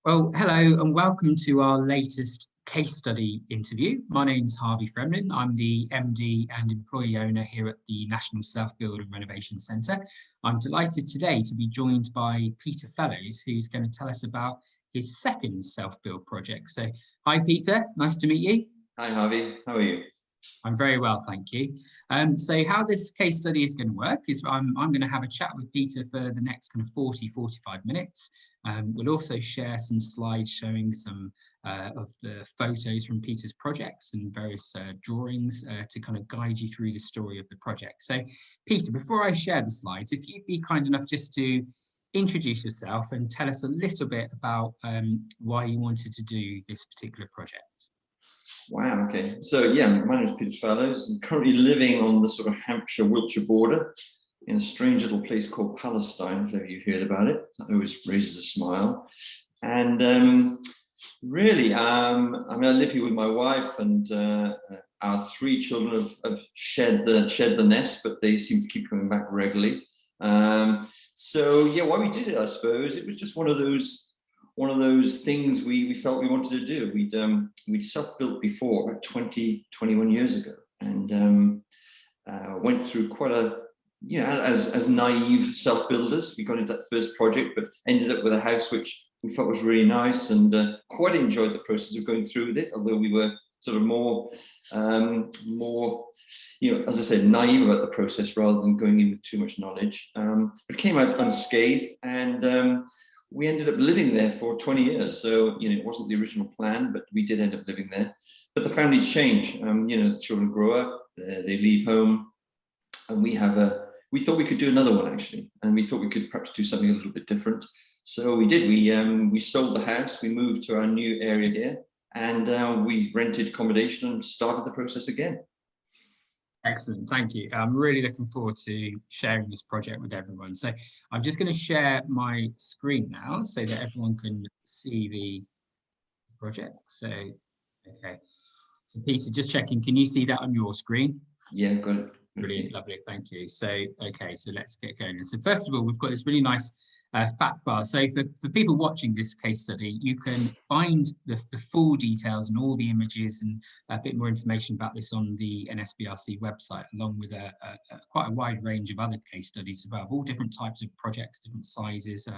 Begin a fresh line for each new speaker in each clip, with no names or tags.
Well, hello and welcome to our latest case study interview. My name's Harvey Fremlin. I'm the MD and employee owner here at the National Self-Build and Renovation Centre. I'm delighted today to be joined by Peter Fellows, who's going to tell us about his second self-build project. So, hi Peter, nice to meet you.
Hi Harvey, how are you?
I'm very well, thank you. So how this case study is going to work is I'm going to have a chat with Peter for the next kind of 45 minutes. We'll also share some slides showing some of the photos from Peter's projects and various drawings to kind of guide you through the story of the project. So Peter, before I share the slides, if you'd be kind enough just to introduce yourself and tell us a little bit about why you wanted to do this particular project.
Wow, okay. So yeah, my name is Peter Fellows. I'm currently living on the sort of Hampshire-Wiltshire border in a strange little place called Palestine, if ever you've heard about it. That always raises a smile. And really, I live here with my wife, and our three children have shed the nest, but they seem to keep coming back regularly. So yeah, why we did it, I suppose, it was just one of those things we felt we wanted to do. We'd self-built before, about 21 years ago, and went through quite a, as naive self-builders, we got into that first project, but ended up with a house which we felt was really nice, and quite enjoyed the process of going through with it, although we were sort of more, as I said, naive about the process rather than going in with too much knowledge. It came out unscathed, and we ended up living there for 20 years. So, it wasn't the original plan, but we did end up living there. But the families change. The children grow up, they leave home, and we thought we could do another one actually. And we thought we could perhaps do something a little bit different. So we did. We sold the house, we moved to our new area here, and we rented accommodation and started the process again.
Excellent, thank you. I'm really looking forward to sharing this project with everyone. So I'm just going to share my screen now so that everyone can see the project. So, okay. So Peter, just checking, can you see that on your screen?
Yeah, good.
Brilliant, lovely, thank you. So, okay, so let's get going. So first of all, we've got this really nice fact file. So for people watching this case study, you can find the full details and all the images and a bit more information about this on the NSBRC website, along with quite a wide range of other case studies as well, of all different types of projects, different sizes,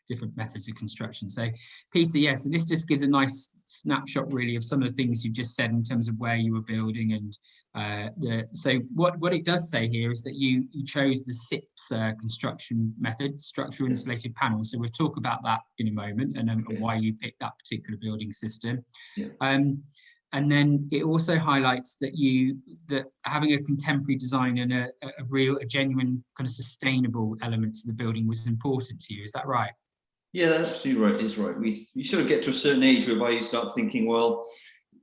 different methods of construction. So Peter, yes, so this just gives a nice snapshot really of some of the things you've just said in terms of where you were building, and so what it does say here is that you chose the SIPS construction method, structural insulated panels. So we'll talk about that in a moment, and why you picked that particular building system.
Yeah.
And then it also highlights that having a contemporary design and a genuine kind of sustainable element to the building was important to you. Is that right?
Yeah, that's absolutely right. Is right. You sort of get to a certain age whereby you start thinking, well,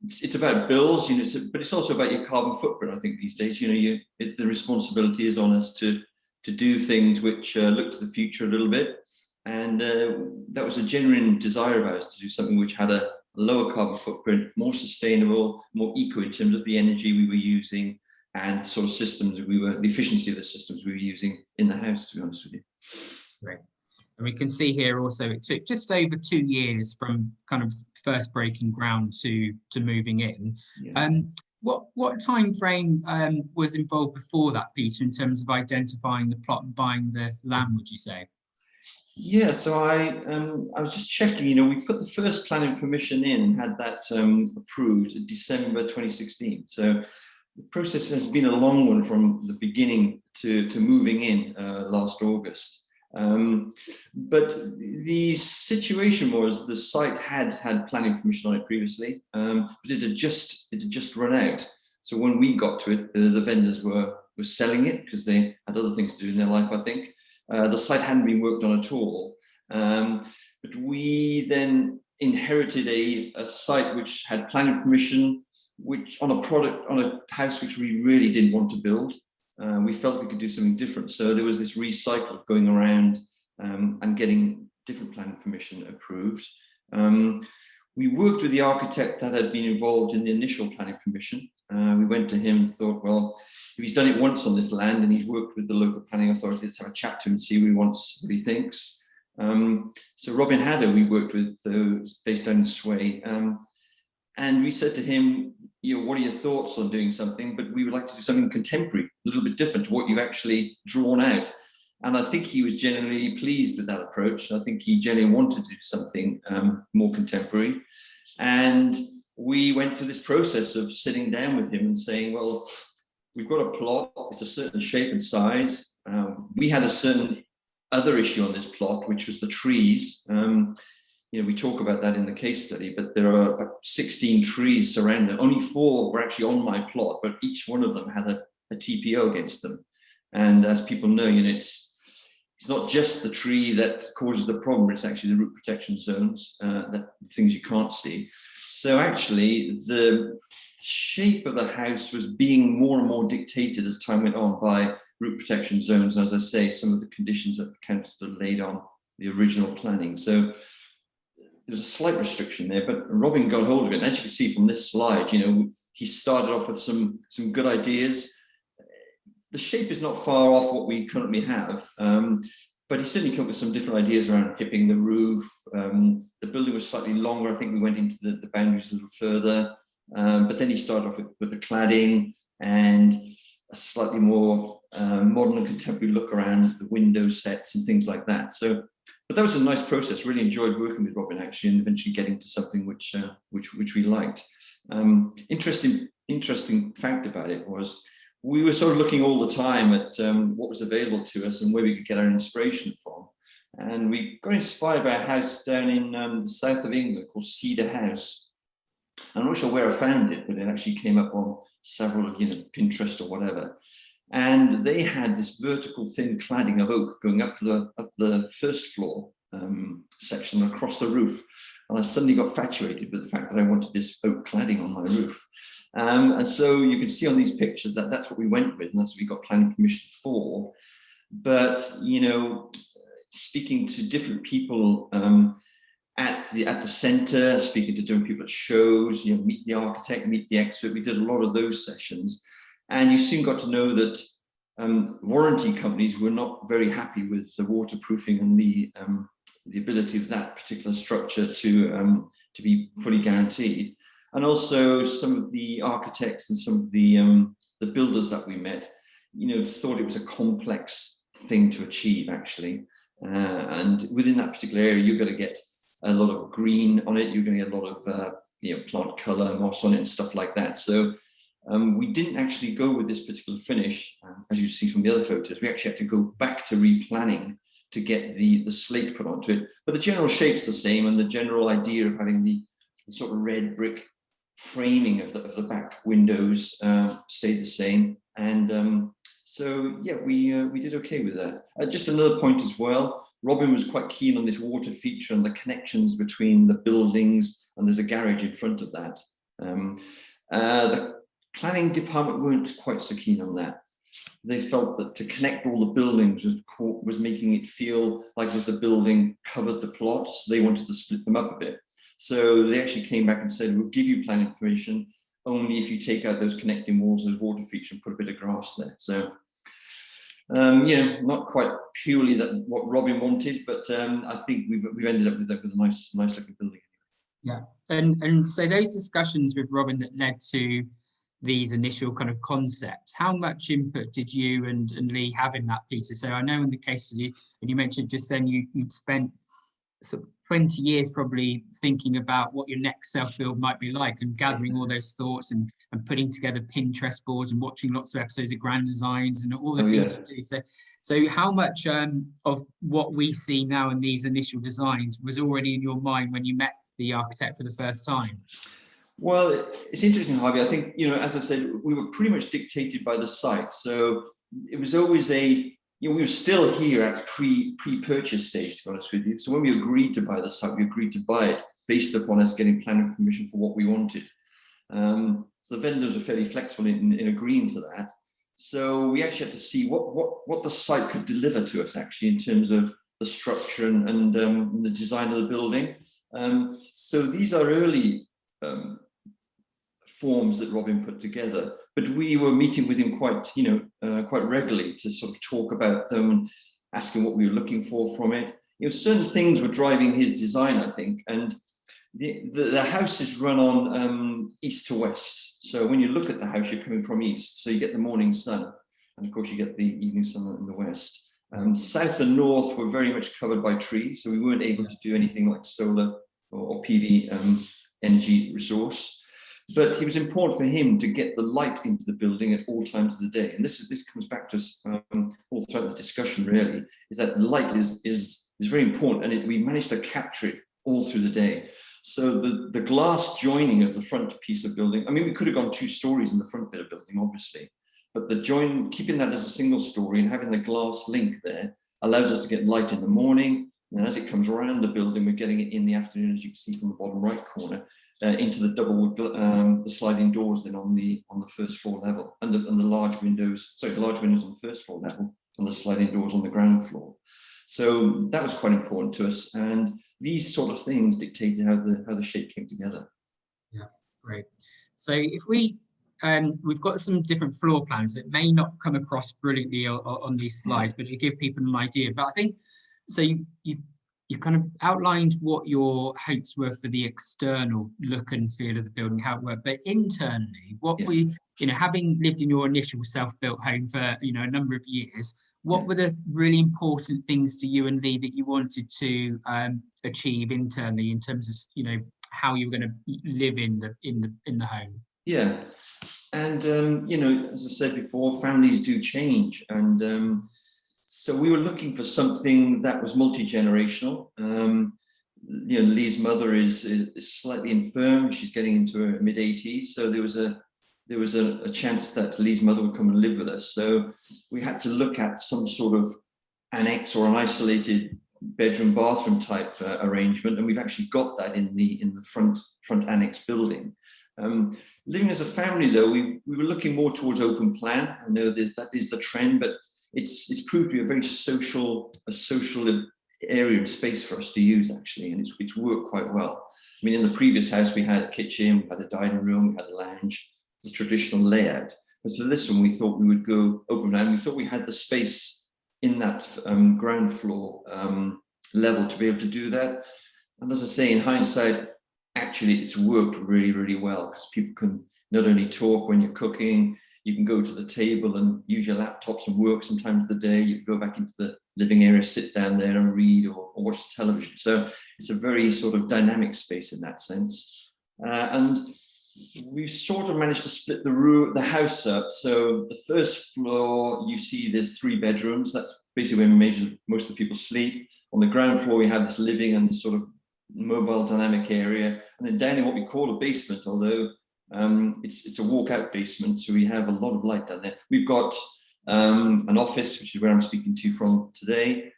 it's about bills, but it's also about your carbon footprint. I think these days, the responsibility is on us to do things which look to the future a little bit, and that was a genuine desire of ours to do something which had a lower carbon footprint, more sustainable, more eco in terms of the energy we were using and the sort of systems the efficiency of the systems we were using in the house. To be honest with you.
Great. And we can see here also it took just over 2 years from kind of first breaking ground to moving in. Yeah. What time frame was involved before that, Peter, in terms of identifying the plot and buying the land, would you say?
Yeah, so I was just checking, we put the first planning permission in and had that approved in December 2016. So the process has been a long one from the beginning to moving in last August. But the situation was the site had planning permission on it previously, but it had just run out. So when we got to it, the vendors were selling it because they had other things to do in their life, I think. The site hadn't been worked on at all. But we then inherited a site which had planning permission, which on a house which we really didn't want to build. We felt we could do something different. So there was this recycle going around and getting different planning permission approved. We worked with the architect that had been involved in the initial planning permission. We went to him and thought, well, if he's done it once on this land and he's worked with the local planning authority, let's have a chat to him and see what he thinks. So Robin Hadder, we worked with, based down in Sway, and we said to him, what are your thoughts on doing something? But we would like to do something contemporary, a little bit different to what you've actually drawn out. And I think he was generally pleased with that approach. I think he genuinely wanted to do something more contemporary. And we went through this process of sitting down with him and saying, well, we've got a plot, it's a certain shape and size. We had a certain other issue on this plot, which was the trees. We talk about that in the case study, but there are about 16 trees surrounding. Only 4 were actually on my plot, but each one of them had a TPO against them. And as people know, it's not just the tree that causes the problem, it's actually the root protection zones, that things you can't see. So actually, the shape of the house was being more and more dictated as time went on by root protection zones. As I say, some of the conditions that the council laid on the original planning. So there's a slight restriction there, but Robin got hold of it. And as you can see from this slide, he started off with some good ideas. The shape is not far off what we currently have, but he certainly came up with some different ideas around hipping the roof. The building was slightly longer. I think we went into the boundaries a little further, but then he started off with the cladding and a slightly more modern and contemporary look around the window sets and things like that. So, but that was a nice process. Really enjoyed working with Robin actually, and eventually getting to something which we liked. Interesting fact about it was we were sort of looking all the time at what was available to us and where we could get our inspiration from. And we got inspired by a house down in the south of England called Cedar House. I'm not sure where I found it, but it actually came up on several, Pinterest or whatever. And they had this vertical thin cladding of oak going up the first floor section across the roof. And I suddenly got infatuated with the fact that I wanted this oak cladding on my roof. And so you can see on these pictures that that's what we went with, and that's what we got planning permission for. But, speaking to different people at the centre, speaking to different people at shows, meet the architect, meet the expert. We did a lot of those sessions. And you soon got to know that warranty companies were not very happy with the waterproofing and the ability of that particular structure to be fully guaranteed. And also some of the architects and some of the builders that we met, thought it was a complex thing to achieve actually. And within that particular area, you're going to get a lot of green on it. You're going to get a lot of plant color, moss on it and stuff like that. So we didn't actually go with this particular finish. As you see from the other photos, we actually had to go back to replanning to get the slate put onto it. But the general shape's the same, and the general idea of having the sort of red brick framing of the back windows stayed the same. And so yeah, we did okay with that. Just another point as well, Robin was quite keen on this water feature and the connections between the buildings, and there's a garage in front of that. The planning department weren't quite so keen on that. They felt that to connect all the buildings was making it feel like as if the building covered the plot, so they wanted to split them up a bit. So they actually came back and said, we'll give you planning permission only if you take out those connecting walls, those water features, and put a bit of grass there. So, not quite purely what Robin wanted, but I think we've ended up with a nice looking building.
Yeah, and so those discussions with Robin that led to these initial kind of concepts, how much input did you and Lee have in that, Peter? So I know in the case of you, and you mentioned just then you'd spent sort of 20 years probably thinking about what your next self-build might be like, and gathering all those thoughts and putting together Pinterest boards and watching lots of episodes of Grand Designs and all the things you do. So how much of what we see now in these initial designs was already in your mind when you met the architect for the first time?
Well, it's interesting, Harvey. I think, as I said, we were pretty much dictated by the site. So it was always we were still here at pre-purchase stage, to be honest with you. So when we agreed to buy the site, we agreed to buy it based upon us getting planning permission for what we wanted. So the vendors were fairly flexible in agreeing to that. So we actually had to see what the site could deliver to us actually in terms of the structure and the design of the building. So these are early forms that Robin put together, but we were meeting with him quite regularly to sort of talk about them, asking what we were looking for from it. certain things were driving his design, I think. And the house is run on east to west. So when you look at the house, you're coming from east. So you get the morning sun. And of course, you get the evening sun in the west. South and north were very much covered by trees. So we weren't able to do anything like solar or PV energy resource. But it was important for him to get the light into the building at all times of the day. And this comes back to us all throughout the discussion, really, is that the light is very important. And we managed to capture it all through the day. So the glass joining of the front piece of building, I mean, we could have gone 2 stories in the front bit of building, obviously, but keeping that as a single story and having the glass link there allows us to get light in the morning. And as it comes around the building, we're getting it in the afternoon, as you can see from the bottom right corner, into the double the sliding doors then on the first floor level, and the large windows. Sorry, the large windows on the first floor level, and the sliding doors on the ground floor. So that was quite important to us, and these sort of things dictated how the shape came together.
Yeah, great. So if we've got some different floor plans that may not come across brilliantly on these slides, but it give people an idea. But I think so. You've kind of outlined what your hopes were for the external look and feel of the building, how it worked, but internally, having lived in your initial self-built home for a number of years, what were the really important things to you and Lee that you wanted to achieve internally in terms of how you were going to live in the home?
Yeah, and as I said before, families do change, and so we were looking for something that was multi-generational. Lee's mother is slightly infirm; she's getting into her mid-80s, so there was a chance that Lee's mother would come and live with us. So we had to look at some sort of annex or an isolated bedroom bathroom type arrangement, and we've actually got that in the front annex building. Living as a family, though, we were looking more towards open plan. I know that is the trend, but it's proved to be a very social area and space for us to use, actually, and it's worked quite well. I mean, in the previous house, we had a kitchen, we had a dining room, we had a lounge, the traditional layout. But for this one, we thought we would go open plan. We thought we had the space in that ground floor level to be able to do that. And as I say, in hindsight, actually, it's worked really, really well, because people can not only talk when you're cooking, you can go to the table and use your laptops and work some time of the day. You can go back into the living area, sit down there and read or watch the television. So it's a very sort of dynamic space in that sense. And we sort of managed to split the house up. So the first floor, you see there's 3 bedrooms. That's basically where most of the people sleep. On the ground floor, we have this living and this sort of mobile dynamic area. And then down in what we call a basement, although it's a walkout basement, so we have a lot of light down there. We've got an office, which is where I'm speaking to you from today.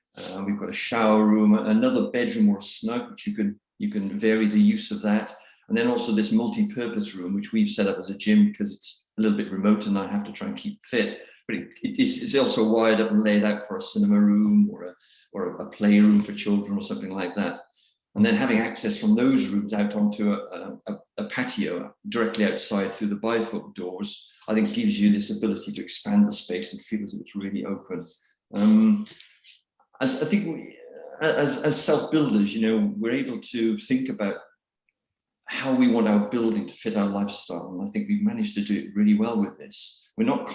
We've got a shower room, another bedroom or a snug, which you can vary the use of that. And then also this multi-purpose room, which we've set up as a gym because it's a little bit remote and I have to try and keep fit. But it's also wired up and laid out for a cinema room or a playroom for children or something like that. And then having access from those rooms out onto a patio directly outside through the bifoot doors, I think gives you this ability to expand the space and feel as if it's really open. I think as self-builders, we're able to think about how we want our building to fit our lifestyle. And I think we've managed to do it really well with this. We're not,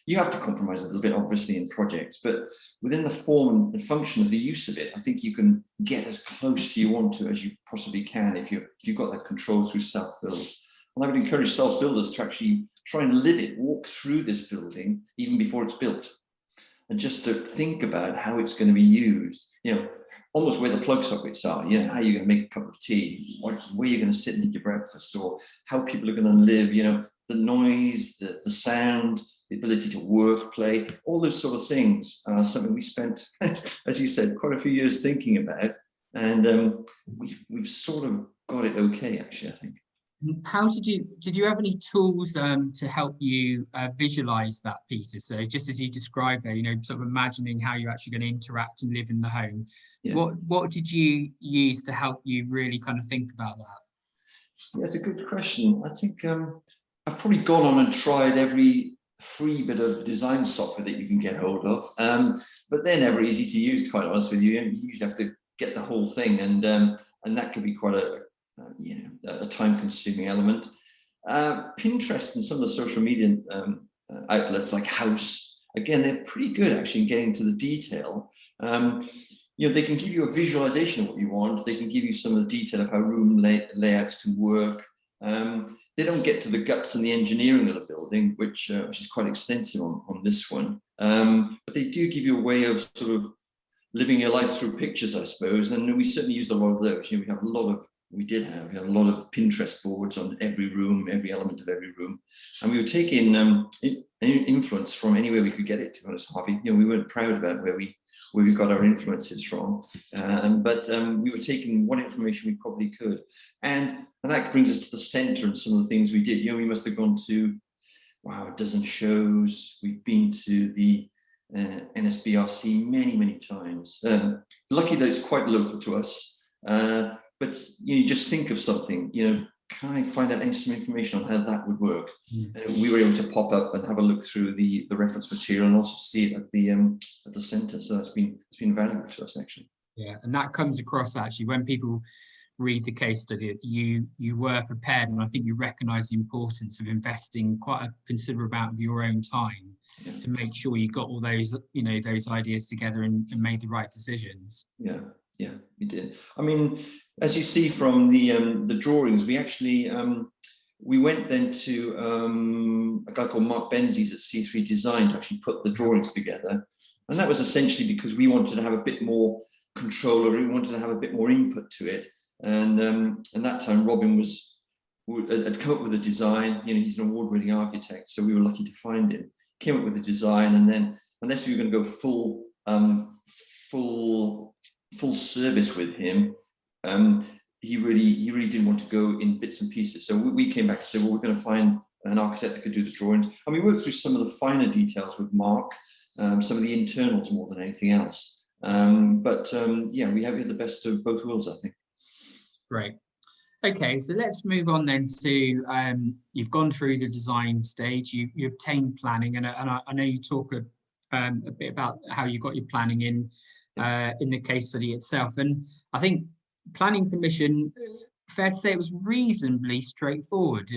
you have to compromise a little bit, obviously, in projects, but within the form and function of the use of it, I think you can get as close to you want to as you possibly can if you've got that control through self-build. And I would encourage self-builders to actually try and live it, walk through this building even before it's built, and just to think about how it's going to be used. Almost where the plug sockets are, how you're going to make a cup of tea, where you're going to sit and eat your breakfast, or how people are going to live, the noise, the sound, the ability to work, play, all those sort of things are something we spent, as you said, quite a few years thinking about. And we've sort of got it okay, actually, I think.
How did you have any tools to help you visualize that, Peter? So just as you described there, sort of imagining how you're actually going to interact and live in the home. Yeah. What did you use to help you really kind of think about that?
That's a good question. I think I've probably gone on and tried every free bit of design software that you can get hold of, but they're never easy to use, quite honest with you. You usually have to get the whole thing, and that could be quite a time-consuming element. Pinterest and some of the social media outlets like House, again, they're pretty good actually in getting to the detail. They can give you a visualization of what you want. They can give you some of the detail of how room layouts can work. They don't get to the guts and the engineering of the building, which is quite extensive on this one. But they do give you a way of sort of living your life through pictures, I suppose. And we certainly used a lot of those. We had a lot of Pinterest boards on every room, every element of every room. And we were taking influence from anywhere we could get it, to be honest, Harvey. We weren't proud about where we got our influences from. But we were taking what information we probably could. And that brings us to the center and some of the things we did. We must have gone to, a dozen shows. We've been to the NSBRC many, many times. Lucky that it's quite local to us. But you just think of something, can I find out some information on how that would work? And we were able to pop up and have a look through the reference material and also see it at the centre. So it's been valuable to us, actually.
Yeah, and that comes across actually when people read the case study. You were prepared, and I think you recognise the importance of investing quite a considerable amount of your own time to make sure you got all those those ideas together and made the right decisions. Yeah,
we did. I mean, as you see from the drawings, we actually we went then to a guy called Mark Benzies at C3 Design to actually put the drawings together, and that was essentially because we wanted to have a bit more control, or we wanted to have a bit more input to it. And that time Robin had come up with a design. He's an award-winning architect, so we were lucky to find him. Came up with a design, and then unless we were going to go full service with him, he really didn't want to go in bits and pieces. So we came back and said, well, we're going to find an architect that could do the drawings. And we worked through some of the finer details with Mark, some of the internals more than anything else. Yeah, we have the best of both worlds, I think.
Great. Okay, so let's move on then to you've gone through the design stage, you obtained planning, and I know you talk a bit about how you got your planning in the case study itself. And I think planning permission, fair to say, it was reasonably straightforward.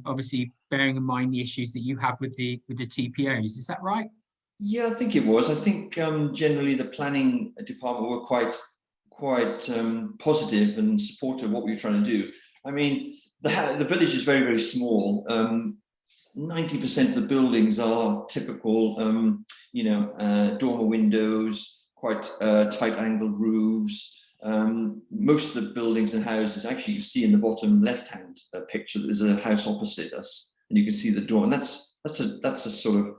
Obviously, bearing in mind the issues that you have with the TPOs, is that right?
Yeah, I think it was. I think generally the planning department were quite positive and supportive of what we were trying to do. I mean, the village is very, very small. 90% of the buildings are typical, dormer windows, quite tight angled roofs. Most of the buildings and houses, actually, you see in the bottom left-hand picture, there's a house opposite us, and you can see the door. And that's a sort of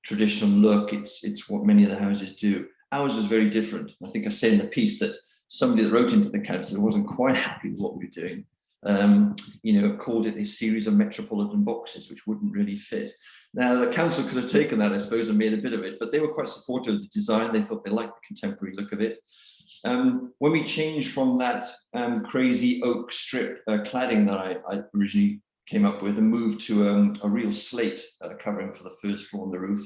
traditional look. It's what many of the houses do. Ours was very different. I think I said in the piece that somebody that wrote into the council wasn't quite happy with what we were doing. Called it a series of metropolitan boxes, which wouldn't really fit. Now, the council could have taken that, I suppose, and made a bit of it, but they were quite supportive of the design. They thought they liked the contemporary look of it. When we changed from that crazy oak strip cladding that I originally came up with and moved to a real slate covering for the first floor on the roof,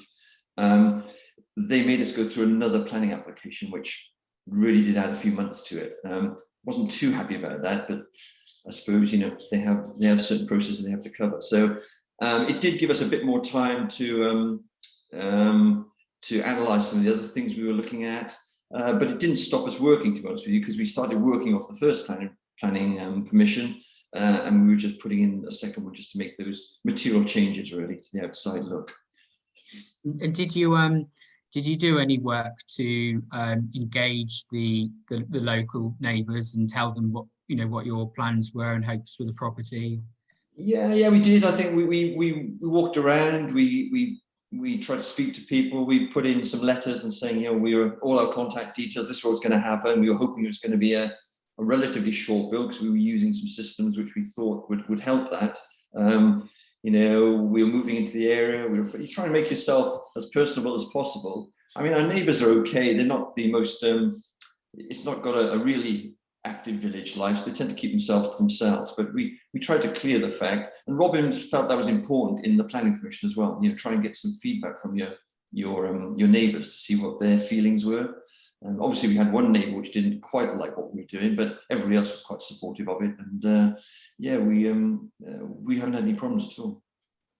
they made us go through another planning application, which really did add a few months to it. Wasn't too happy about that, but I suppose they have certain processes they have to cover. So it did give us a bit more time to analyze some of the other things we were looking at, but it didn't stop us working, to be honest with you, because we started working off the first planning permission, and we were just putting in a second one just to make those material changes really to the outside look.
And did you do any work to engage the local neighbours and tell them what your plans were and hopes for the property?
Yeah, we did. I think we walked around. We tried to speak to people. We put in some letters and saying, we were all our contact details. This is what's going to happen. We were hoping it was going to be a relatively short build because we were using some systems which we thought would help that. We were moving into the area. You try and make yourself as personable as possible. I mean, our neighbours are okay. They're not the most. It's not got a really active village life, so they tend to keep themselves to themselves. But we tried to clear the fact, and Robin felt that was important in the planning permission as well. Try and get some feedback from your neighbours to see what their feelings were. Obviously, we had one neighbour which didn't quite like what we were doing, but everybody else was quite supportive of it. And yeah, we haven't had any problems at all.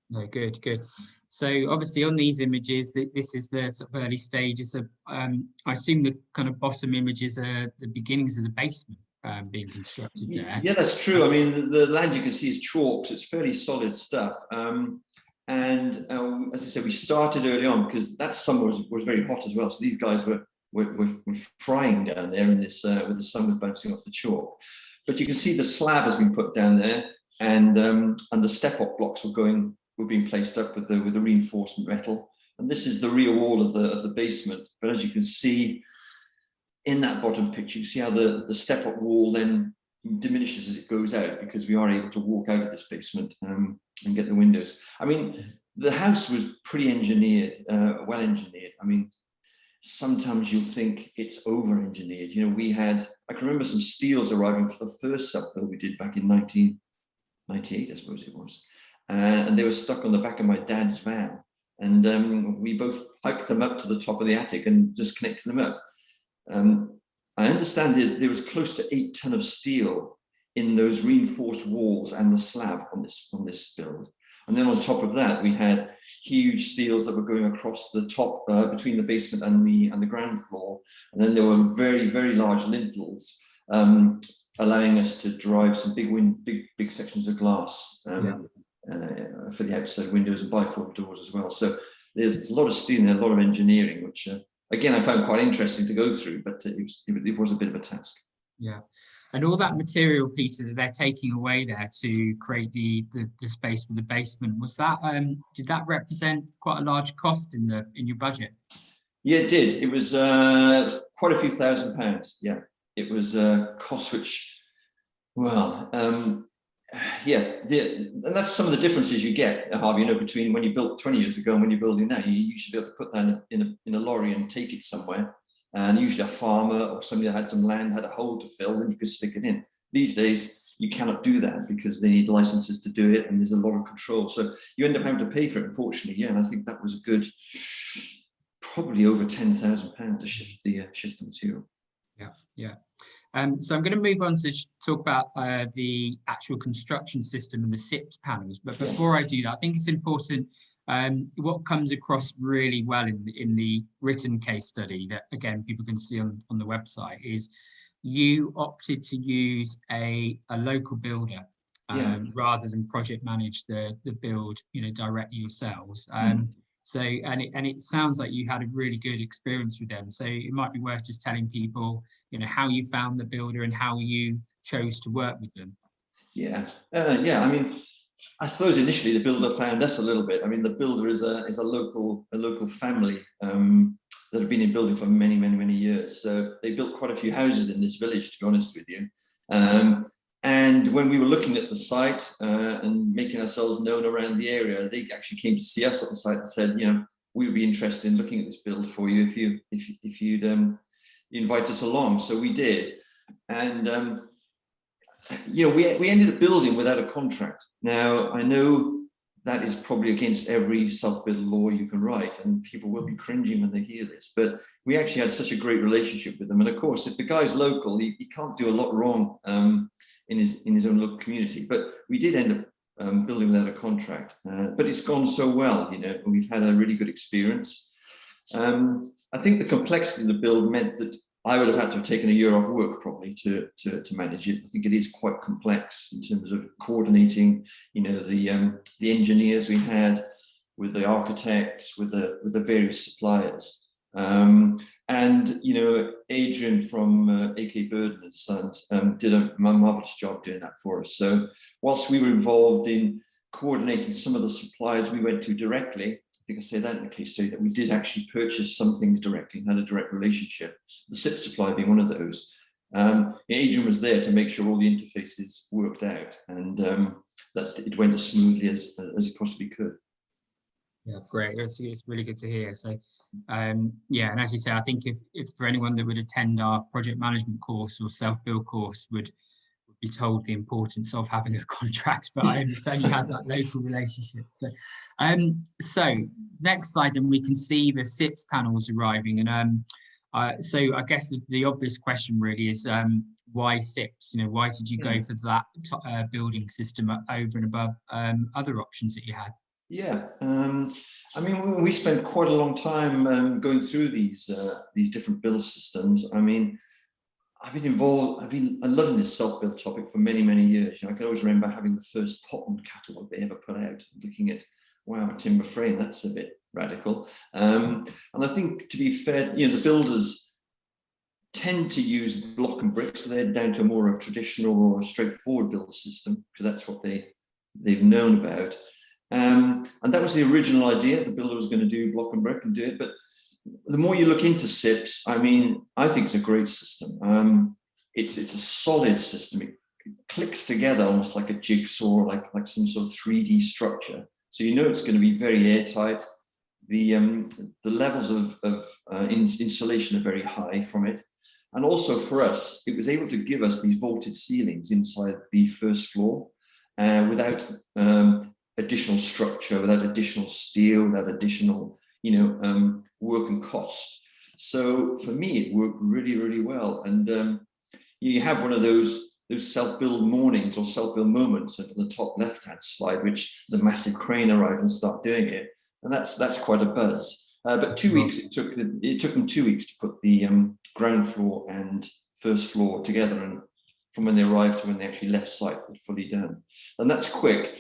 No, good, good. So obviously on these images, this is the sort of early stages of, I assume the kind of bottom images are the beginnings of the basement being constructed there.
Yeah, that's true. I mean, the land you can see is chalk, so it's fairly solid stuff. And as I said, we started early on because that summer was very hot as well. So these guys were frying down there in this with the sun was bouncing off the chalk. But you can see the slab has been put down there, and the step-up blocks were being placed up with the reinforcement metal. And this is the rear wall of the basement. But as you can see in that bottom picture, you see how the step-up wall then diminishes as it goes out, because we are able to walk out of this basement and get the windows. I mean, the house was pretty engineered, well engineered. I mean, sometimes you'll think it's over-engineered. You know, I can remember some steels arriving for the first self-build we did back in 1998, I suppose it was. And they were stuck on the back of my dad's van. And we both hiked them up to the top of the attic and just connected them up. I understand there was close to 8 tons of steel in those reinforced walls and the slab on this build. And then on top of that, we had huge steels that were going across the top between the basement and the ground floor. And then there were very, very large lintels, allowing us to drive some big sections of glass for the outside windows and bifold doors as well. So there's a lot of steel and a lot of engineering, which again I found quite interesting to go through, but it was a bit of a task.
Yeah. And all that material, Peter, that they're taking away there to create the space for the basement, was that did that represent quite a large cost in your budget?
Yeah, it did. It was quite a few £1,000s. Yeah, it was a cost which, well, yeah, and that's some of the differences you get, Harvey. You know, between when you built 20 years ago and when you're building now, you usually be able to put that in a lorry and take it somewhere. And usually a farmer or somebody that had some land had a hole to fill, and you could stick it in. These days, you cannot do that because they need licenses to do it, and there's a lot of control. So you end up having to pay for it, unfortunately. Yeah, and I think that was a good, probably over £10,000 to shift the material.
Yeah, yeah. So I'm going to move on to talk about the actual construction system and the SIPS panels. But before I do that, I think it's important. What comes across really well in the written case study that, again, people can see on the website is you opted to use a local builder rather than project manage the build, directly yourselves. So, and it sounds like you had a really good experience with them. So it might be worth just telling people, how you found the builder and how you chose to work with them.
Yeah, I mean, I suppose initially the builder found us a little bit. I mean, the builder is a local family that have been in building for many, many, many years. So they built quite a few houses in this village, to be honest with you. And when we were looking at the site and making ourselves known around the area, they actually came to see us at the site and said, we would be interested in looking at this build for you if you'd invite us along. So we did, and we ended up building without a contract. Now I know that is probably against every self-build law you can write, and people will be cringing when they hear this, but we actually had such a great relationship with them. And of course, if the guy's local, he can't do a lot wrong in his own local community. But we did end up building without a contract, but it's gone so well. We've had a really good experience. I think the complexity of the build meant that I would have had to have taken a year off work probably to manage it. I think it is quite complex in terms of coordinating, the engineers we had with the architects, with the various suppliers. And Adrian from AK Burden and Sons did a marvelous job doing that for us. So whilst we were involved in coordinating some of the suppliers we went to directly, I think I say that in the case study, that we did actually purchase some things directly and had a direct relationship, the SIP supply being one of those. Adrian was there to make sure all the interfaces worked out and that it went as smoothly as it possibly could.
Yeah, great. It's really good to hear. So, and as you say, I think if for anyone that would attend our project management course or self-build course would be told the importance of having a contract, but I understand you had that local relationship. So next slide, and we can see the SIPS panels arriving. And So I guess the obvious question really is why SIPs? Why did you go for that building system over and above other options that you had?
Yeah, I mean, we spent quite a long time going through these different build systems. I mean, I've been loving this self-build topic for many, many years. I can always remember having the first Potland catalogue they ever put out, looking at, wow, a timber frame, that's a bit radical. And I think, to be fair, the builders tend to use block and brick, so they're down to a more traditional or straightforward build system, because that's what they've known about. And that was the original idea. The builder was going to do block and brick and do it. But the more you look into SIPs, I mean, I think it's a great system. It's a solid system. It clicks together almost like a jigsaw, like some sort of 3D structure. So it's going to be very airtight. The levels of insulation are very high from it. And also for us, it was able to give us these vaulted ceilings inside the first floor without additional structure, without additional steel, without additional, work and cost. So for me, it worked really, really well. And you have one of those self-build mornings or self-build moments at the top left-hand slide, which the massive crane arrive and start doing it, and that's quite a buzz. But 2 weeks it took them 2 weeks to put the ground floor and first floor together, and from when they arrived to when they actually left site, fully done. And that's quick.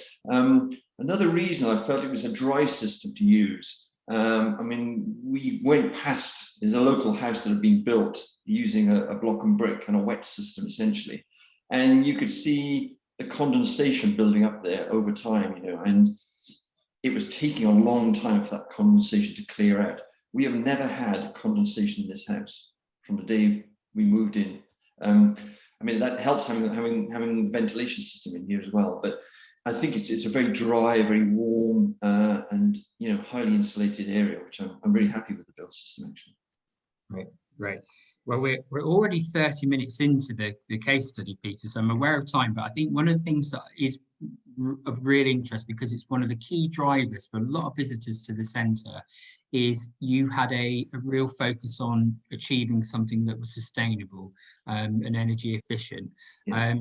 Another reason I felt it was a dry system to use. I mean, we went past, there's a local house that had been built using a block and brick and a wet system essentially. And you could see the condensation building up there over time, and it was taking a long time for that condensation to clear out. We have never had condensation in this house from the day we moved in. I mean, that helps having the ventilation system in here as well. But I think it's a very dry, very warm, and highly insulated area, which I'm really happy with the build system actually.
Great. Well, we're already 30 minutes into the case study, Peter, so I'm aware of time, but I think one of the things that is of real interest, because it's one of the key drivers for a lot of visitors to the centre, is you had a real focus on achieving something that was sustainable and energy efficient.
Yeah.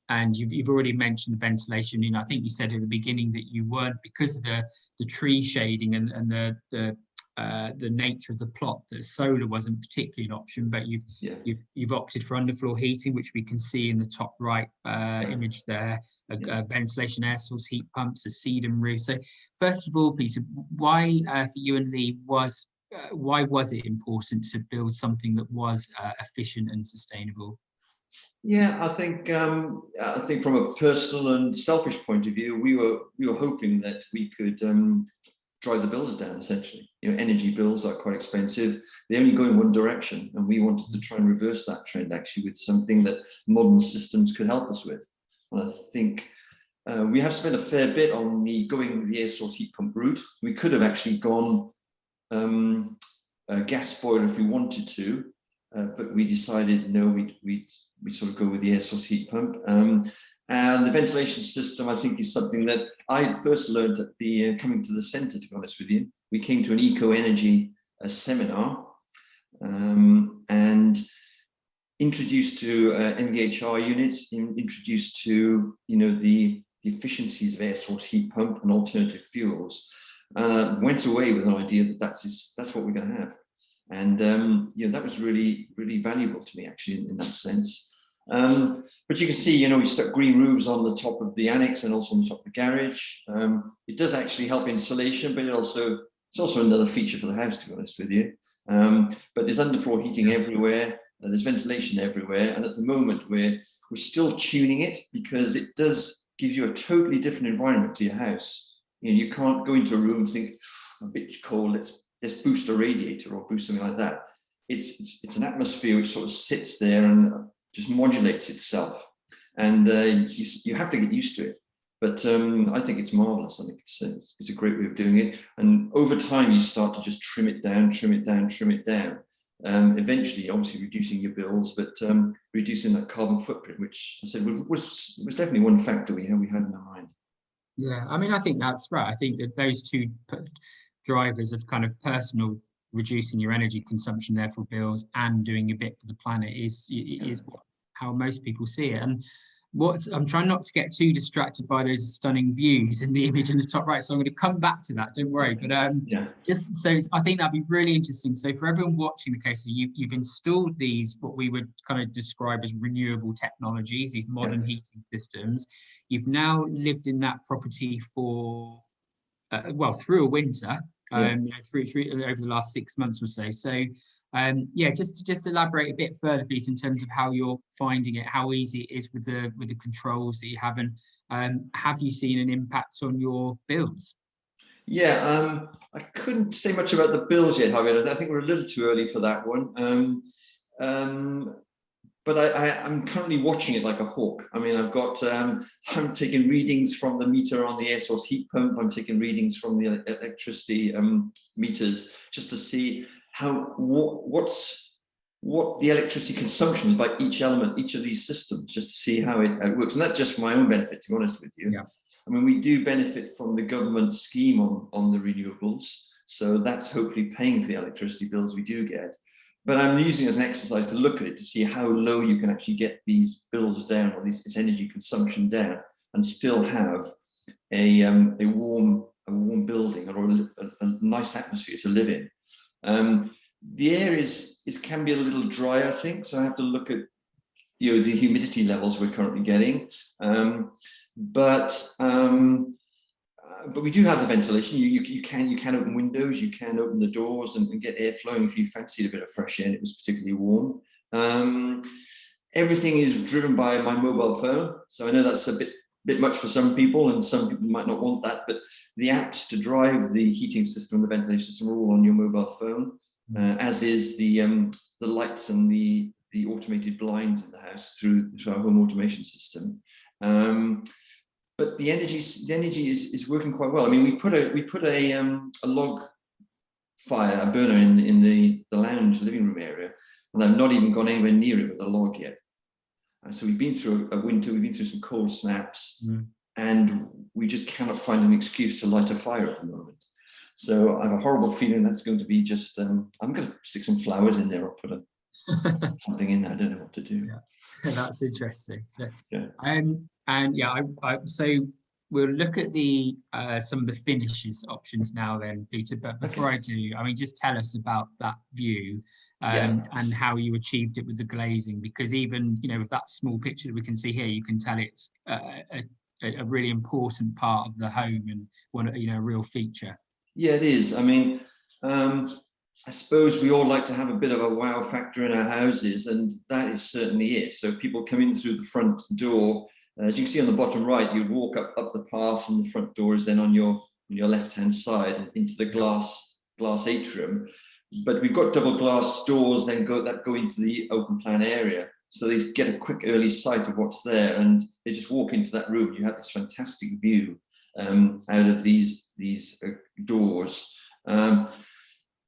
And you've already mentioned ventilation. I think you said at the beginning that you weren't, because of the tree shading and the nature of the plot, that solar wasn't particularly an option, but you've opted for underfloor heating, which we can see in the top right image there, ventilation, air source heat pumps, a sedum roof. So first of all, Peter, why for you and Lee why was it important to build something that was efficient and sustainable?
Yeah, I think from a personal and selfish point of view, we were hoping that we could drive the bills down. Essentially, energy bills are quite expensive. They only go in one direction, and we wanted to try and reverse that trend actually with something that modern systems could help us with. And I think we have spent a fair bit on the air source heat pump route. We could have actually gone a gas boiler if we wanted to, but we decided no, we sort of go with the air source heat pump. And the ventilation system, I think, is something that I first learned at the coming to the centre, to be honest with you. We came to an eco-energy seminar and introduced to MVHR units, introduced to the efficiencies of air source heat pump and alternative fuels, and went away with an idea that that's what we're going to have. And that was really, really valuable to me actually in that sense. But you can see, we stuck green roofs on the top of the annex and also on the top of the garage. It does actually help insulation, but it's also another feature for the house, to be honest with you. But there's underfloor heating everywhere. There's ventilation everywhere. And at the moment, we're still tuning it, because it does give you a totally different environment to your house. You can't go into a room and think, a bit cold, let's boost a radiator or boost something like that. It's an atmosphere which sort of sits there and just modulates itself, and you have to get used to it. But I think it's marvelous. I think it's a great way of doing it. And over time, you start to just trim it down, eventually, obviously, reducing your bills, but reducing that carbon footprint, which I said was definitely one factor we had in our mind.
Yeah, I mean, I think that's right. I think that those two drivers of kind of personal reducing your energy consumption, therefore bills, and doing a bit for the planet is how most people see it. And I'm trying not to get too distracted by those stunning views in the image in the top right, so I'm going to come back to that, don't worry. But just so I think that'd be really interesting. So for everyone watching the case, you've installed these, what we would kind of describe as renewable technologies, these modern heating systems. You've now lived in that property for through a winter, through over the last 6 months or so. So just elaborate a bit further, please, in terms of how you're finding it, how easy it is with the controls that you have, and have you seen an impact on your bills?
I couldn't say much about the bills yet, Javier. I think we're a little too early for that one. But I'm currently watching it like a hawk. I mean, I'm taking readings from the meter on the air source heat pump. I'm taking readings from the electricity meters just to see what the electricity consumption is by each element, each of these systems, just to see how it works. And that's just for my own benefit, to be honest with you. I mean, we do benefit from the government scheme on the renewables. So that's hopefully paying for the electricity bills we do get. But I'm using it as an exercise to look at it to see how low you can actually get these bills down, or this energy consumption down, and still have a warm building or a nice atmosphere to live in. The air can be a little dry, I think, so I have to look at the humidity levels we're currently getting. But we do have the ventilation. You can open windows, you can open the doors and get air flowing if you fancied a bit of fresh air and it was particularly warm. Everything is driven by my mobile phone, so I know that's a bit much for some people, and some people might not want that. But the apps to drive the heating system and the ventilation system are all on your mobile phone, as is the lights and the automated blinds in the house through our home automation system. But the energy is working quite well. I mean, we put a log fire, a burner in the lounge living room area, and I've not even gone anywhere near it with a log yet. And so we've been through a winter, we've been through some cold snaps, and we just cannot find an excuse to light a fire at the moment. So I have a horrible feeling that's going to be just, I'm going to stick some flowers in there or put something in there. I don't know what to do.
That's interesting. So, so we'll look at the some of the finishes options now then, Peter, but before I do, I mean, just tell us about that view and how you achieved it with the glazing, because even, with that small picture that we can see here, you can tell it's a really important part of the home and one, a real feature. Yeah,
it is. I mean, I suppose we all like to have a bit of a wow factor in our houses, and that is certainly it. So people come in through the front door. As you can see on the bottom right, you walk up the path, and the front door is then on your left-hand side and into the glass atrium. But we've got double glass doors then that go into the open plan area. So they get a quick early sight of what's there, and they just walk into that room. You have this fantastic view out of these doors.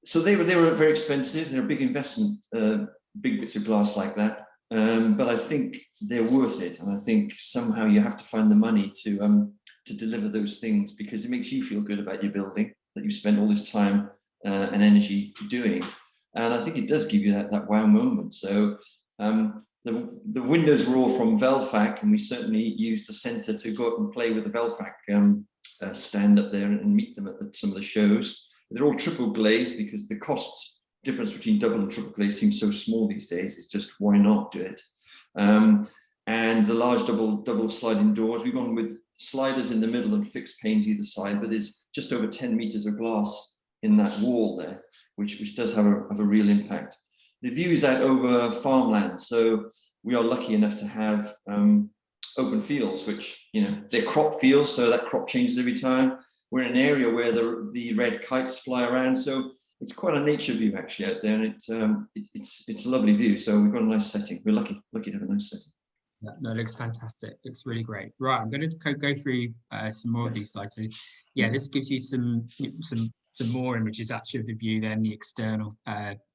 So they were very expensive. They're a big investment, big bits of glass like that. But I think they're worth it, and I think somehow you have to find the money to deliver those things, because it makes you feel good about your building that you've spent all this time and energy doing. And I think it does give you that wow moment. So the windows were all from Velvac, and we certainly used the centre to go up and play with the Velvac stand up there and meet them at some of the shows. They're all triple glazed because the cost difference between double and triple glaze seems so small these days. It's just, why not do it? And the large double sliding doors, we've gone with sliders in the middle and fixed panes either side, but there's just over 10 meters of glass in that wall there, which does have a real impact. The view is out over farmland, so we are lucky enough to have open fields, which, they're crop fields, so that crop changes every time. We're in an area where the red kites fly around, so it's quite a nature view actually out there, and it's a lovely view. So we've got a nice setting. We're lucky to have a nice setting.
Yeah, no, it looks fantastic. Looks really great. Right, I'm going to go through some more of these slides. So, this gives you some more images actually of the view, then the external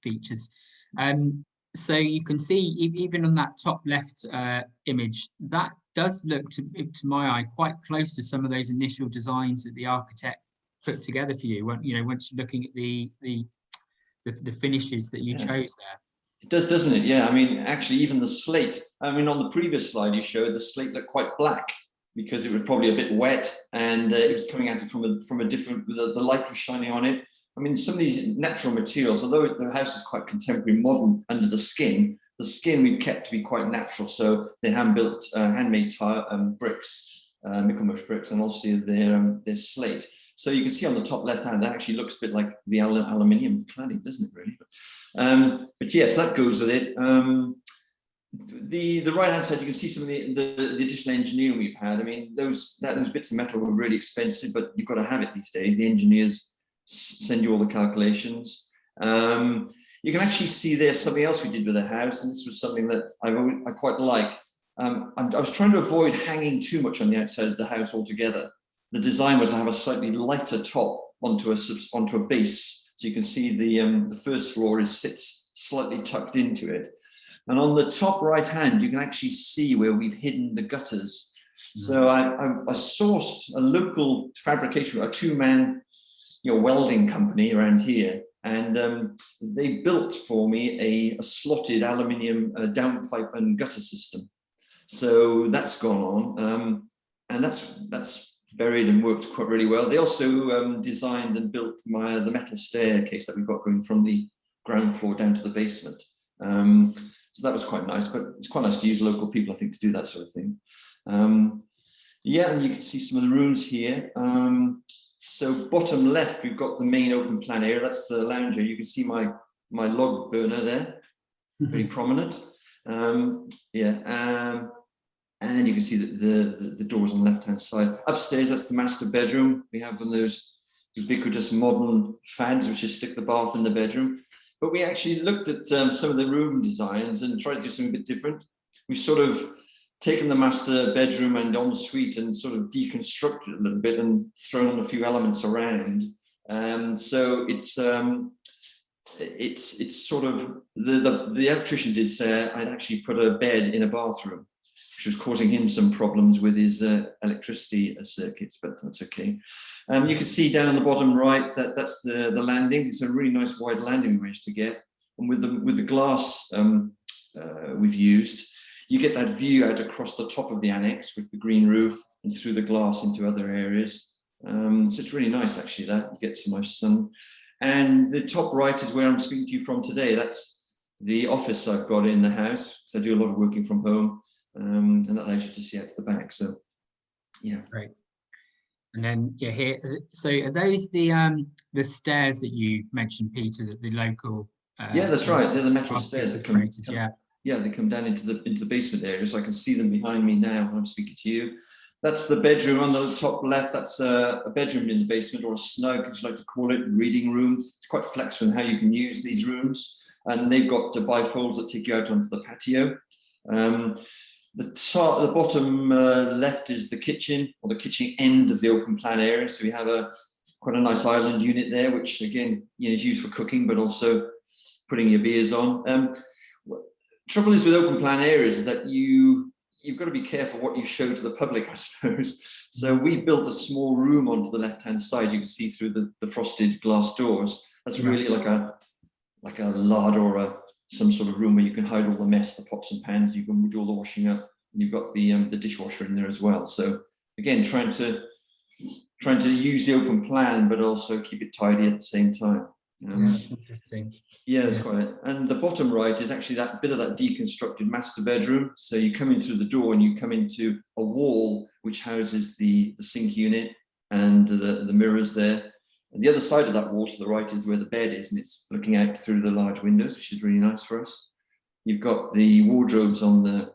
features. So you can see even on that top left image, that does look to my eye quite close to some of those initial designs that the architect put together for you. Once you're looking at the the finishes that you chose there.
It does, doesn't it? Yeah, I mean, actually, even the slate, I mean, on the previous slide you showed, the slate looked quite black because it was probably a bit wet, and it was coming at it from a different, the light was shining on it. I mean, some of these natural materials, although the house is quite contemporary, modern under the skin we've kept to be quite natural. So they're hand-built, handmade bricks, Michelmersh bricks, and also their slate. So you can see on the top left hand, that actually looks a bit like the aluminium cladding, doesn't it, really? But yes, that goes with it. The right hand side, you can see some of the additional engineering we've had. I mean, those bits of metal were really expensive, but you've got to have it these days. The engineers send you all the calculations. You can actually see there's something else we did with the house, and this was something that I quite like. I was trying to avoid hanging too much on the outside of the house altogether. The design was to have a slightly lighter top onto a base, so you can see the first floor sits slightly tucked into it. And on the top right hand, you can actually see where we've hidden the gutters. So I sourced a local fabrication, a two-man welding company around here, and they built for me a slotted aluminium downpipe and gutter system. So that's gone on, and that's buried and worked quite really well. They also designed and built the metal staircase that we've got going from the ground floor down to the basement. So that was quite nice, but it's quite nice to use local people, I think, to do that sort of thing. Yeah, and you can see some of the rooms here. So bottom left, we've got the main open plan area. That's the lounger. You can see my log burner there, very prominent. Yeah, and you can see the doors on the left-hand side. Upstairs, that's the master bedroom. We have one of those ubiquitous modern fads, which is stick the bath in the bedroom. But we actually looked at some of the room designs and tried to do something a bit different. We've sort of taken the master bedroom and ensuite and sort of deconstructed it a little bit and thrown a few elements around. So it's sort of, the electrician did say I'd actually put a bed in a bathroom, which was causing him some problems with his electricity circuits, but that's okay. You can see down on the bottom right that's the landing. It's a really nice wide landing we managed to get, and with the glass we've used, you get that view out across the top of the annex with the green roof and through the glass into other areas. So it's really nice, actually, that you get so much sun. And the top right is where I'm speaking to you from today. That's the office I've got in the house. So I do a lot of working from home, and that allows you to see out to the back. So, yeah.
Great. And then, yeah, here. So are those the stairs that you mentioned, Peter? That the local.
Yeah, that's right. They're the metal stairs that come.
Yeah,
they come down into the basement area, so I can see them behind me now when I'm speaking to you. That's the bedroom on the top left. That's a bedroom in the basement, or a snug, as you like to call it, reading room. It's quite flexible in how you can use these rooms, and they've got bifolds that take you out onto the patio. The bottom left is the kitchen, or the kitchen end of the open plan area. So we have quite a nice island unit there, which again is used for cooking, but also putting your beers on. Trouble is with open plan areas is that you've got to be careful what you show to the public, I suppose. So we built a small room onto the left-hand side. You can see through the frosted glass doors. That's really like a larder or some sort of room where you can hide all the mess, the pots and pans. You can do all the washing up, and you've got the dishwasher in there as well. So again, trying to use the open plan, but also keep it tidy at the same time.
Yeah, that's interesting.
Yeah, that's quite it. And the bottom right is actually that bit of that deconstructed master bedroom. So you come in through the door and you come into a wall which houses the sink unit and the mirrors there. And the other side of that wall to the right is where the bed is, and it's looking out through the large windows, which is really nice for us. You've got the wardrobes on the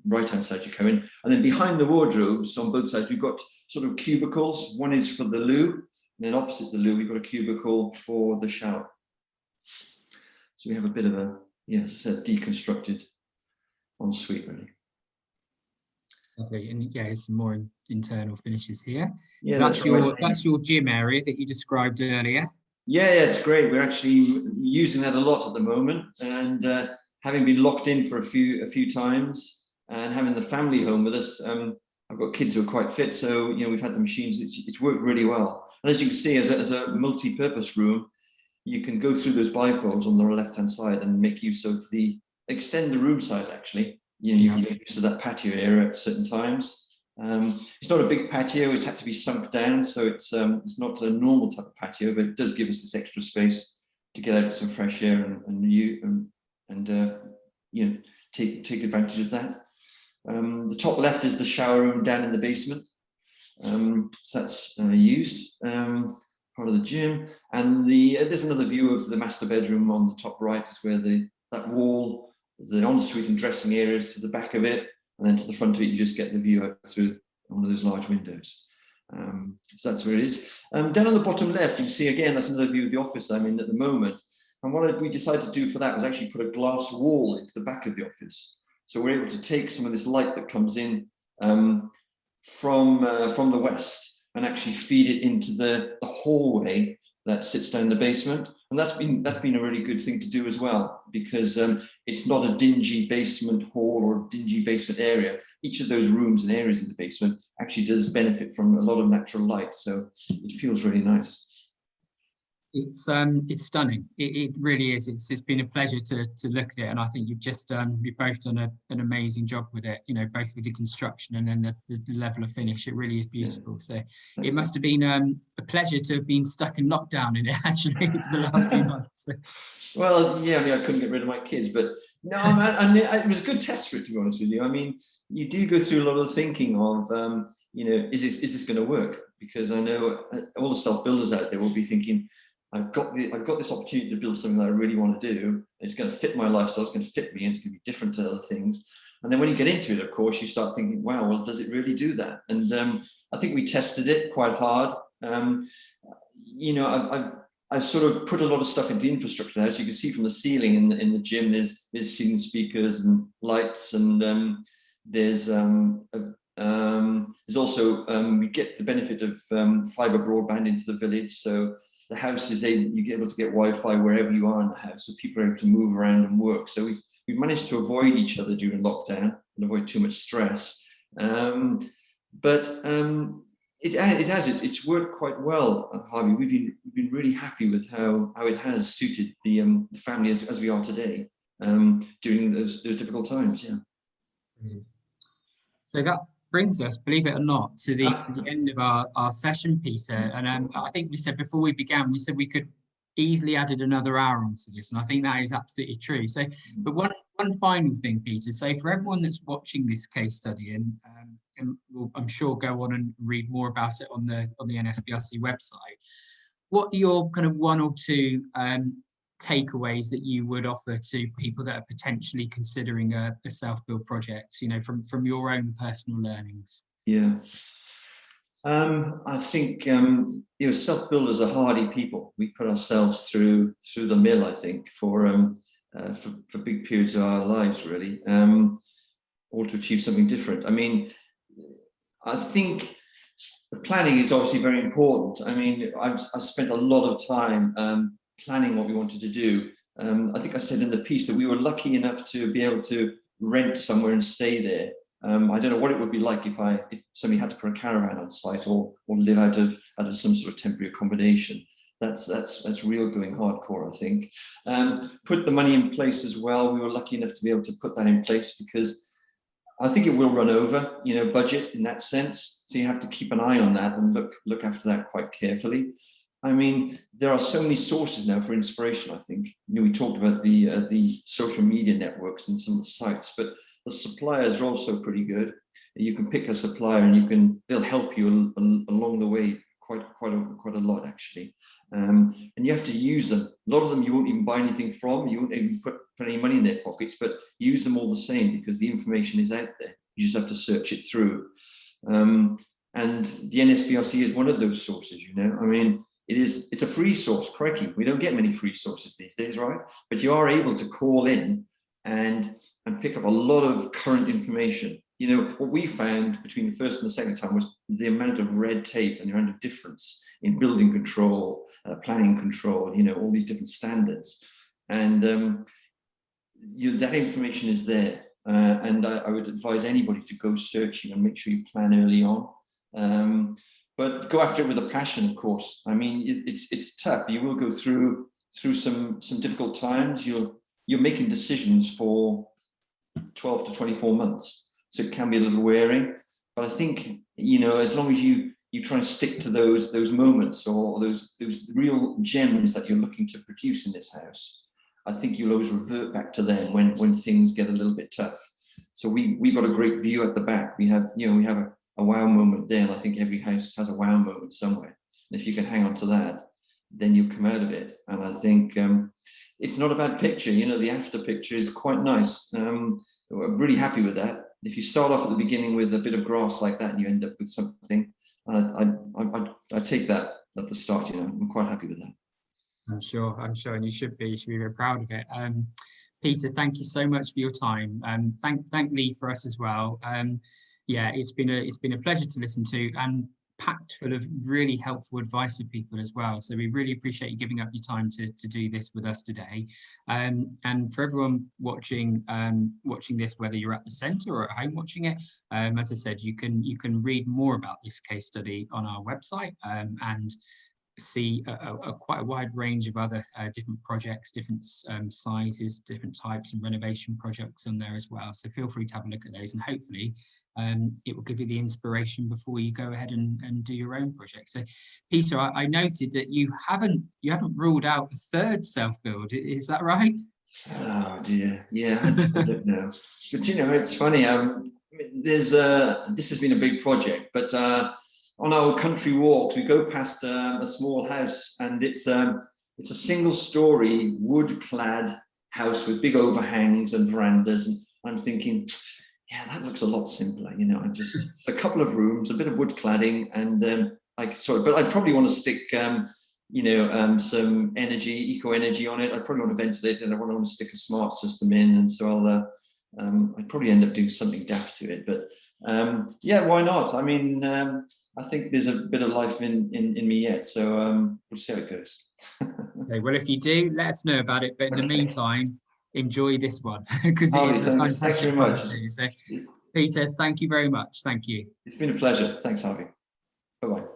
right-hand side you come in. And then behind the wardrobes on both sides, we've got sort of cubicles. One is for the loo, and then opposite the loo, we've got a cubicle for the shower. So we have a bit of a, as I said, deconstructed ensuite, really.
Okay, and yeah, here's some more internal finishes here.
Yeah,
that's your gym area that you described earlier.
Yeah, it's great. We're actually using that a lot at the moment, and having been locked in for a few times, and having the family home with us. I've got kids who are quite fit, so we've had the machines. It's worked really well. And as you can see, as a multi-purpose room, you can go through those bifolds on the left-hand side and make use of extend the room size, actually. You can make use of that patio area at certain times. It's not a big patio, it's had to be sunk down, so it's not a normal type of patio, but it does give us this extra space to get out some fresh air and take advantage of that. The top left is the shower room down in the basement. So that's used, part of the gym. And there's another view of the master bedroom on the top right, is where that wall, the ensuite and dressing areas to the back of it, and then to the front of it, you just get the view out through one of those large windows. So that's where it is. Down on the bottom left, you can see again, that's another view of the office I'm in at the moment. And what we decided to do for that was actually put a glass wall into the back of the office. So we're able to take some of this light that comes in from the west and actually feed it into the hallway that sits down the basement. And that's been a really good thing to do as well, because it's not a dingy basement hall or dingy basement area. Each of those rooms and areas in the basement actually does benefit from a lot of natural light. So it feels really nice.
It's stunning. It really is. It's been a pleasure to look at it, and I think you've both done an amazing job with it. Both with the construction and then the level of finish. It really is beautiful. Yeah. So it must have been a pleasure to have been stuck in lockdown in it actually for the last few months.
Well, yeah, I mean, I couldn't get rid of my kids, but no, it was a good test for it, to be honest with you. I mean, you do go through a lot of the thinking of, is this going to work? Because I know all the self-builders out there will be thinking, I've got this opportunity to build something that I really want to do. It's going to fit my lifestyle. It's going to fit me, and it's going to be different to other things. And then when you get into it, of course, you start thinking, wow, well, does it really do that? And I think we tested it quite hard. I sort of put a lot of stuff into the infrastructure now. So you can see from the ceiling in the gym, there's ceiling speakers and lights, and there's also we get the benefit of fiber broadband into the village. So the house is you're able to get Wi-Fi wherever you are in the house, so people are able to move around and work. So we've managed to avoid each other during lockdown and avoid too much stress. It's worked quite well, Harvey. We've been really happy with how it has suited the family as we are today during those difficult times. Yeah.
So that brings us, believe it or not, to the end of our session, Peter. And I think we said before we began, we said we could easily added another hour onto this, and I think that is absolutely true. So, but one final thing, Peter. So for everyone that's watching this case study, and will, I'm sure, go on and read more about it on the NSBRC website, what are your kind of one or two takeaways that you would offer to people that are potentially considering a self-build project, from your own personal learnings?
Yeah, I think self-builders are hardy people. We put ourselves through the mill, I think, for big periods of our lives, really, or to achieve something different. I mean, I think the planning is obviously very important. I mean, I've spent a lot of time planning what we wanted to do. I think I said in the piece that we were lucky enough to be able to rent somewhere and stay there. I don't know what it would be like if somebody had to put a caravan on site or live out of some sort of temporary accommodation. That's real going hardcore, I think. Put the money in place as well. We were lucky enough to be able to put that in place, because I think it will run over, budget in that sense. So you have to keep an eye on that and look after that quite carefully. I mean, there are so many sources now for inspiration, I think. We talked about the social media networks and some of the sites, but the suppliers are also pretty good. You can pick a supplier and they'll help you along the way quite a lot, actually. And you have to use them. A lot of them you won't even buy anything from. You won't even put any money in their pockets, but use them all the same, because the information is out there. You just have to search it through. And the NSBRC is one of those sources, I mean, it's a free source. Crikey, we don't get many free sources these days, right? But you are able to call in and pick up a lot of current information. What we found between the first and the second time was the amount of red tape and the amount of difference in building control, planning control, all these different standards. And that information is there. And I would advise anybody to go searching and make sure you plan early on. But go after it with a passion, of course. I mean, it's tough. You will go through through some difficult times. You're making decisions for 12 to 24 months, so it can be a little wearing. But I think, you know, as long as you try and stick to those moments, or those real gems that you're looking to produce in this house, I think you'll always revert back to them when things get a little bit tough. So we've got a great view at the back. We have a wow moment there, and I think every house has a wow moment somewhere. And if you can hang on to that, then you'll come out of it. And I think it's not a bad picture. You know, the after picture is quite nice. I'm really happy with that. If you start off at the beginning with a bit of grass like that, and you end up with something, I take that at the start. You know, I'm quite happy with that.
I'm sure, and you should be very proud of it. Peter, thank you so much for your time. Thank Lee for us as well. Yeah, it's been a pleasure to listen to, and packed full of really helpful advice for people as well. So we really appreciate you giving up your time to do this with us today. And for everyone watching this, whether you're at the centre or at home watching it, as I said, you can read more about this case study on our website, and see quite a wide range of other different projects, different sizes, different types, and renovation projects on there as well. So feel free to have a look at those, and hopefully it will give you the inspiration before you go ahead and do your own project. So Peter, I noted that you haven't ruled out a third self-build. Is that right?
Oh dear, yeah, I don't know. But you know, it's funny. This has been a big project, but on our country walks, we go past a small house, and it's a single-story wood-clad house with big overhangs and verandas. And I'm thinking, yeah, that looks a lot simpler. You know, just a couple of rooms, a bit of wood cladding, and but I'd probably want to stick, some eco energy on it. I'd probably want to ventilate it. I want to stick a smart system in, and so I'd probably end up doing something daft to it. But yeah, why not? I mean, I think there's a bit of life in me yet, so we'll see how it goes.
Okay, well, if you do, let us know about it. But in the meantime, enjoy this one, because it is a fantastic one too. So, Peter, thank you very much. Thank you.
It's been a pleasure. Thanks, Harvey. Bye-bye.